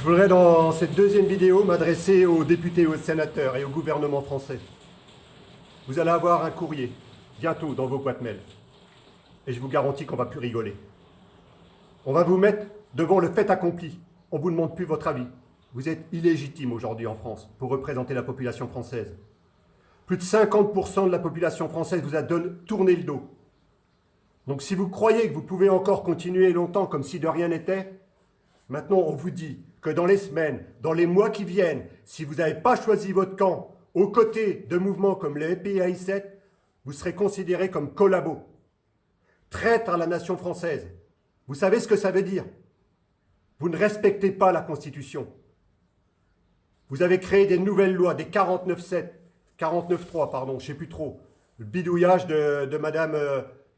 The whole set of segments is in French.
voudrais dans cette deuxième vidéo m'adresser aux députés, aux sénateurs et au gouvernement français. Vous allez avoir un courrier bientôt dans vos boîtes mail. Et je vous garantis qu'on ne va plus rigoler. On va vous mettre devant le fait accompli. On ne vous demande plus votre avis. Vous êtes illégitime aujourd'hui en France pour représenter la population française. Plus de 50% de la population française vous a tourné le dos. Donc si vous croyez que vous pouvez encore continuer longtemps comme si de rien n'était, maintenant on vous dit que dans les semaines, dans les mois qui viennent, si vous n'avez pas choisi votre camp aux côtés de mouvements comme le FPI-7, vous serez considérés comme collabos, traîtres à la nation française. Vous savez ce que ça veut dire? Vous ne respectez pas la Constitution. Vous avez créé des nouvelles lois, des 49.7, 49.3, pardon, je ne sais plus trop, le bidouillage de Madame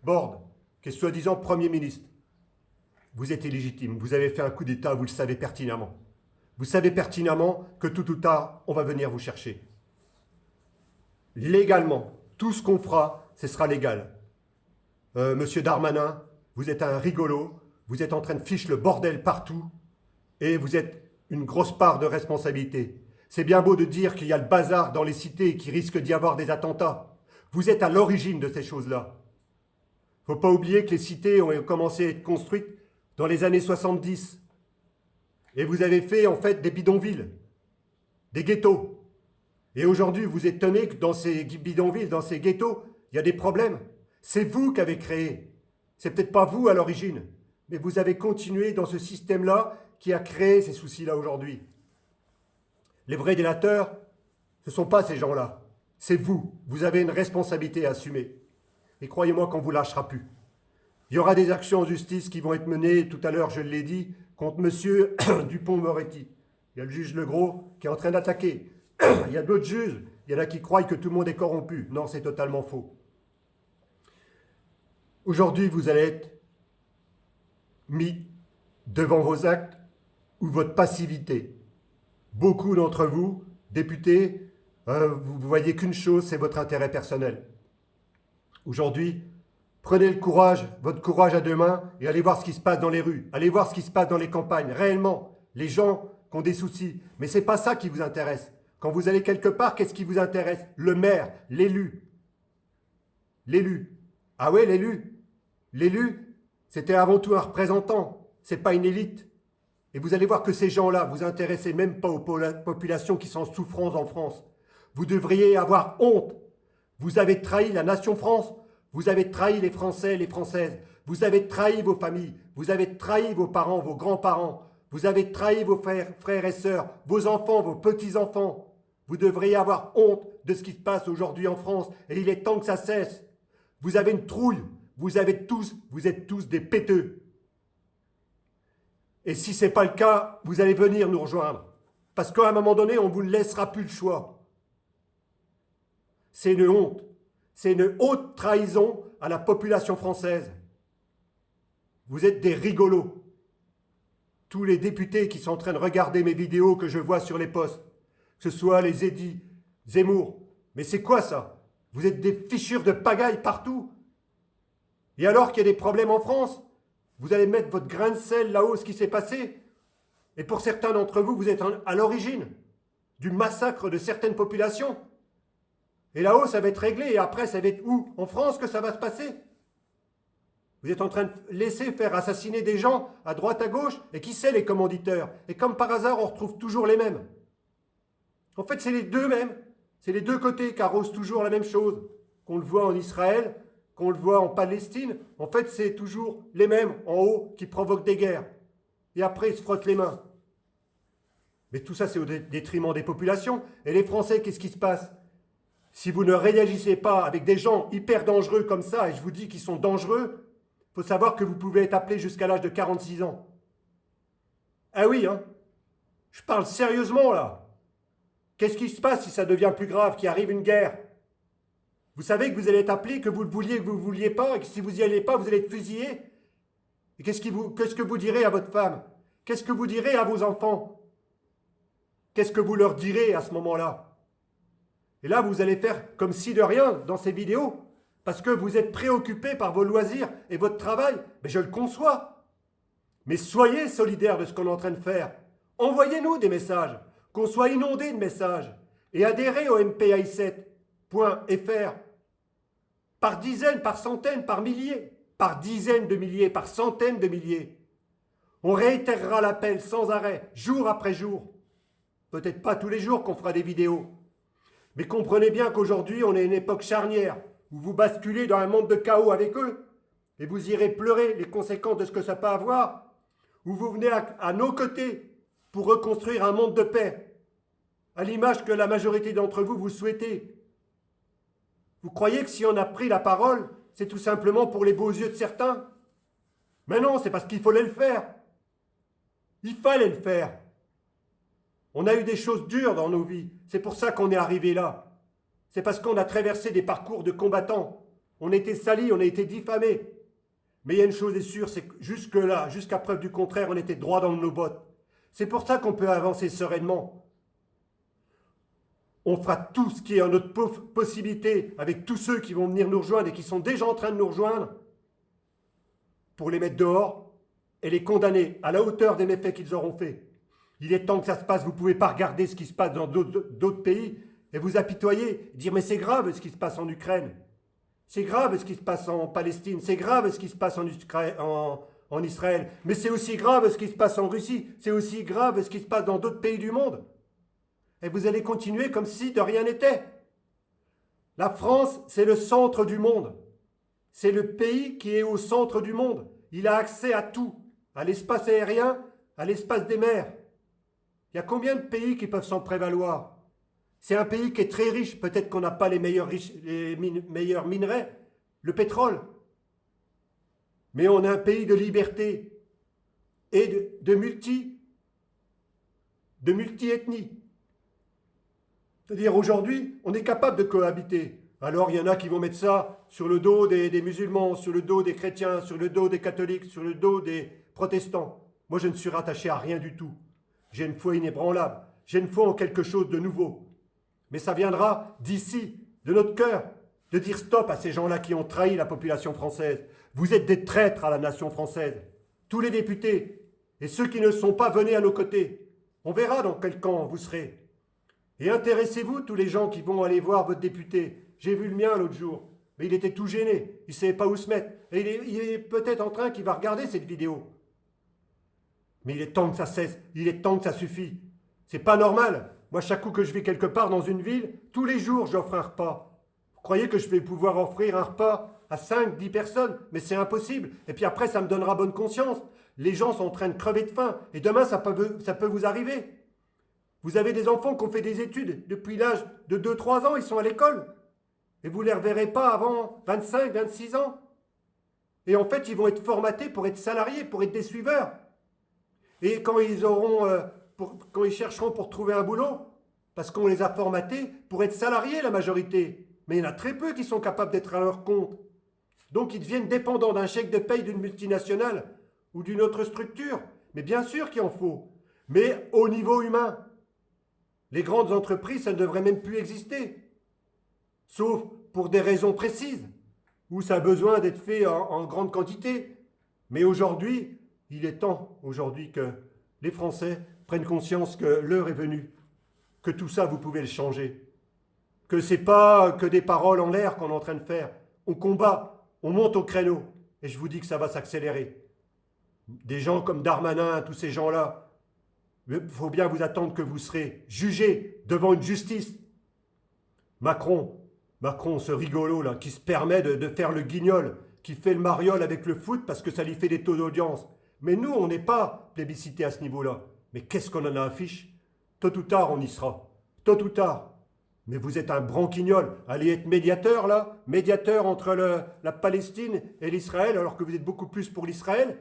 Borne, qui est soi-disant Premier ministre. Vous êtes illégitime, vous avez fait un coup d'État, vous le savez pertinemment. Vous savez pertinemment que tout ou tard, on va venir vous chercher. Légalement, tout ce qu'on fera, ce sera légal. Monsieur Darmanin, vous êtes un rigolo, vous êtes en train de ficher le bordel partout et vous êtes une grosse part de responsabilité. C'est bien beau de dire qu'il y a le bazar dans les cités et qu'il risque d'y avoir des attentats. Vous êtes à l'origine de ces choses-là. Il ne faut pas oublier que les cités ont commencé à être construites dans les années 70. Et vous avez fait en fait des bidonvilles, des ghettos. Et aujourd'hui, vous êtes étonné que dans ces bidonvilles, dans ces ghettos, il y a des problèmes. C'est vous qui avez créé. C'est peut-être pas vous à l'origine, mais vous avez continué dans ce système-là qui a créé ces soucis-là aujourd'hui. Les vrais délateurs, ce ne sont pas ces gens-là. C'est vous. Vous avez une responsabilité à assumer. Et croyez-moi qu'on ne vous lâchera plus. Il y aura des actions en justice qui vont être menées, tout à l'heure je l'ai dit, contre monsieur Dupond-Moretti. Il y a le juge Legros qui est en train d'attaquer. Il y a d'autres juges, il y en a qui croient que tout le monde est corrompu. Non, c'est totalement faux. Aujourd'hui, vous allez être mis devant vos actes ou votre passivité. Beaucoup d'entre vous, députés, vous voyez qu'une chose, c'est votre intérêt personnel. Aujourd'hui, prenez le courage, votre courage à deux mains et allez voir ce qui se passe dans les rues. Allez voir ce qui se passe dans les campagnes. Réellement, les gens qui ont des soucis. Mais ce n'est pas ça qui vous intéresse. Quand vous allez quelque part, qu'est-ce qui vous intéresse? Le maire, l'élu. L'élu. Ah ouais, l'élu. L'élu, c'était avant tout un représentant. Ce n'est pas une élite. Et vous allez voir que ces gens-là, vous intéressez même pas aux populations qui sont en souffrance en France. Vous devriez avoir honte. Vous avez trahi la nation France. Vous avez trahi les Français et les Françaises. Vous avez trahi vos familles. Vous avez trahi vos parents, vos grands-parents. Vous avez trahi vos frères et sœurs, vos enfants, vos petits-enfants. Vous devriez avoir honte de ce qui se passe aujourd'hui en France. Et il est temps que ça cesse. Vous avez une trouille. Vous êtes tous des péteux. Et si ce n'est pas le cas, vous allez venir nous rejoindre. Parce qu'à un moment donné, on ne vous laissera plus le choix. C'est une honte. C'est une haute trahison à la population française. Vous êtes des rigolos. Tous les députés qui sont en train de regarder mes vidéos que je vois sur les posts, que ce soit les Eddy, Zemmour. Mais c'est quoi ça? Vous êtes des fichures de pagaille partout. Et alors qu'il y a des problèmes en France, vous allez mettre votre grain de sel là-haut, ce qui s'est passé. Et pour certains d'entre vous, vous êtes à l'origine du massacre de certaines populations. Et là-haut, ça va être réglé. Et après, ça va être où? En France que ça va se passer? Vous êtes en train de laisser faire assassiner des gens à droite, à gauche. Et qui c'est les commanditeurs? Et comme par hasard, on retrouve toujours les mêmes. En fait, c'est les deux mêmes. C'est les deux côtés qui arrosent toujours la même chose. Qu'on le voit en Israël, qu'on le voit en Palestine. En fait, c'est toujours les mêmes en haut qui provoquent des guerres. Et après, ils se frottent les mains. Mais tout ça, c'est au détriment des populations. Et les Français, qu'est-ce qui se passe? Si vous ne réagissez pas avec des gens hyper dangereux comme ça, et je vous dis qu'ils sont dangereux, il faut savoir que vous pouvez être appelé jusqu'à l'âge de 46 ans. Ah oui, hein? Je parle sérieusement là. Qu'est-ce qui se passe si ça devient plus grave, qu'il arrive une guerre? Vous savez que vous allez être appelé, que vous le vouliez, que vous ne le vouliez pas, et que si vous n'y allez pas, vous allez être fusillé. Et qu'est-ce que vous direz à votre femme? Qu'est-ce que vous direz à vos enfants? Qu'est-ce que vous leur direz à ce moment-là? Et là, vous allez faire comme si de rien dans ces vidéos, parce que vous êtes préoccupé par vos loisirs et votre travail. Mais je le conçois. Mais soyez solidaires de ce qu'on est en train de faire. Envoyez-nous des messages, qu'on soit inondé de messages, et adhérez au mpai7.fr par dizaines, par centaines, par milliers, par dizaines de milliers, par centaines de milliers. On réitérera l'appel sans arrêt, jour après jour. Peut-être pas tous les jours qu'on fera des vidéos. Mais comprenez bien qu'aujourd'hui, on est à une époque charnière où vous basculez dans un monde de chaos avec eux et vous irez pleurer les conséquences de ce que ça peut avoir, où vous venez à nos côtés pour reconstruire un monde de paix, à l'image que la majorité d'entre vous vous souhaitez. Vous croyez que si on a pris la parole, c'est tout simplement pour les beaux yeux de certains? Mais non, c'est parce qu'il fallait le faire. Il fallait le faire. On a eu des choses dures dans nos vies. C'est pour ça qu'on est arrivé là. C'est parce qu'on a traversé des parcours de combattants. On a été salis, on a été diffamés. Mais il y a une chose est sûre, c'est que jusque-là, jusqu'à preuve du contraire, on était droit dans nos bottes. C'est pour ça qu'on peut avancer sereinement. On fera tout ce qui est en notre possibilité avec tous ceux qui vont venir nous rejoindre et qui sont déjà en train de nous rejoindre pour les mettre dehors et les condamner à la hauteur des méfaits qu'ils auront faits. Il est temps que ça se passe. Vous ne pouvez pas regarder ce qui se passe dans d'autres pays et vous apitoyer, dire mais c'est grave ce qui se passe en Ukraine. C'est grave ce qui se passe en Palestine. C'est grave ce qui se passe en Israël. Mais c'est aussi grave ce qui se passe en Russie. C'est aussi grave ce qui se passe dans d'autres pays du monde. Et vous allez continuer comme si de rien n'était. La France, c'est le centre du monde. C'est le pays qui est au centre du monde. Il a accès à tout, à l'espace aérien, à l'espace des mers. Il y a combien de pays qui peuvent s'en prévaloir? C'est un pays qui est très riche. Peut-être qu'on n'a pas les meilleurs minerais, le pétrole. Mais on est un pays de liberté et de multi-ethnie. C'est-à-dire aujourd'hui, on est capable de cohabiter. Alors il y en a qui vont mettre ça sur le dos des musulmans, sur le dos des chrétiens, sur le dos des catholiques, sur le dos des protestants. Moi je ne suis rattaché à rien du tout. J'ai une foi inébranlable. J'ai une foi en quelque chose de nouveau. Mais ça viendra d'ici, de notre cœur, de dire stop à ces gens-là qui ont trahi la population française. Vous êtes des traîtres à la nation française. Tous les députés et ceux qui ne sont pas, venez à nos côtés. On verra dans quel camp vous serez. Et intéressez-vous, tous les gens qui vont aller voir votre député. J'ai vu le mien l'autre jour, mais il était tout gêné, il ne savait pas où se mettre. Et il est peut-être en train qu'il va regarder cette vidéo. Mais il est temps que ça cesse, il est temps que ça suffit. C'est pas normal. Moi, chaque coup que je vais quelque part dans une ville, tous les jours, j'offre un repas. Vous croyez que je vais pouvoir offrir un repas à 5, 10 personnes? Mais c'est impossible. Et puis après, ça me donnera bonne conscience. Les gens sont en train de crever de faim. Et demain, ça peut vous arriver. Vous avez des enfants qui ont fait des études depuis l'âge de 2-3 ans, ils sont à l'école. Et vous ne les reverrez pas avant 25, 26 ans. Et en fait, ils vont être formatés pour être salariés, pour être des suiveurs. Et quand quand ils chercheront pour trouver un boulot, parce qu'on les a formatés pour être salariés, la majorité. Mais il y en a très peu qui sont capables d'être à leur compte. Donc ils deviennent dépendants d'un chèque de paye d'une multinationale ou d'une autre structure. Mais bien sûr qu'il en faut. Mais au niveau humain. Les grandes entreprises, ça ne devrait même plus exister. Sauf pour des raisons précises, où ça a besoin d'être fait en grande quantité. Mais aujourd'hui, il est temps aujourd'hui que les Français prennent conscience que l'heure est venue, que tout ça, vous pouvez le changer. Que ce n'est pas que des paroles en l'air qu'on est en train de faire. On combat, on monte au créneau. Et je vous dis que ça va s'accélérer. Des gens comme Darmanin, tous ces gens-là, il faut bien vous attendre que vous serez jugés devant une justice. Macron, ce rigolo là, qui se permet de faire le guignol, qui fait le mariole avec le foot parce que ça lui fait des taux d'audience. Mais nous, on n'est pas plébiscité à ce niveau-là. Mais qu'est-ce qu'on en a affiche? Tôt ou tard, on y sera. Tôt ou tard. Mais vous êtes un branquignol. Allez être médiateur là, médiateur entre la Palestine et l'Israël, alors que vous êtes beaucoup plus pour l'Israël.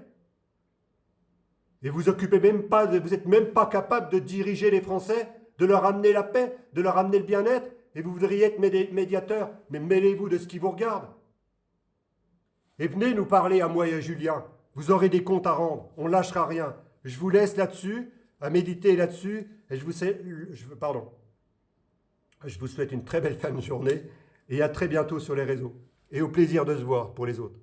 Et vous occupez même pas, vous n'êtes même pas capable de diriger les Français, de leur amener la paix, de leur amener le bien-être, et vous voudriez être médiateur, mais mêlez-vous de ce qui vous regarde. Et venez nous parler à moi et à Julien. Vous aurez des comptes à rendre, on ne lâchera rien. Je vous laisse là-dessus, à méditer là-dessus, et je vous souhaite une très belle fin de journée, et à très bientôt sur les réseaux. Et au plaisir de se voir pour les autres.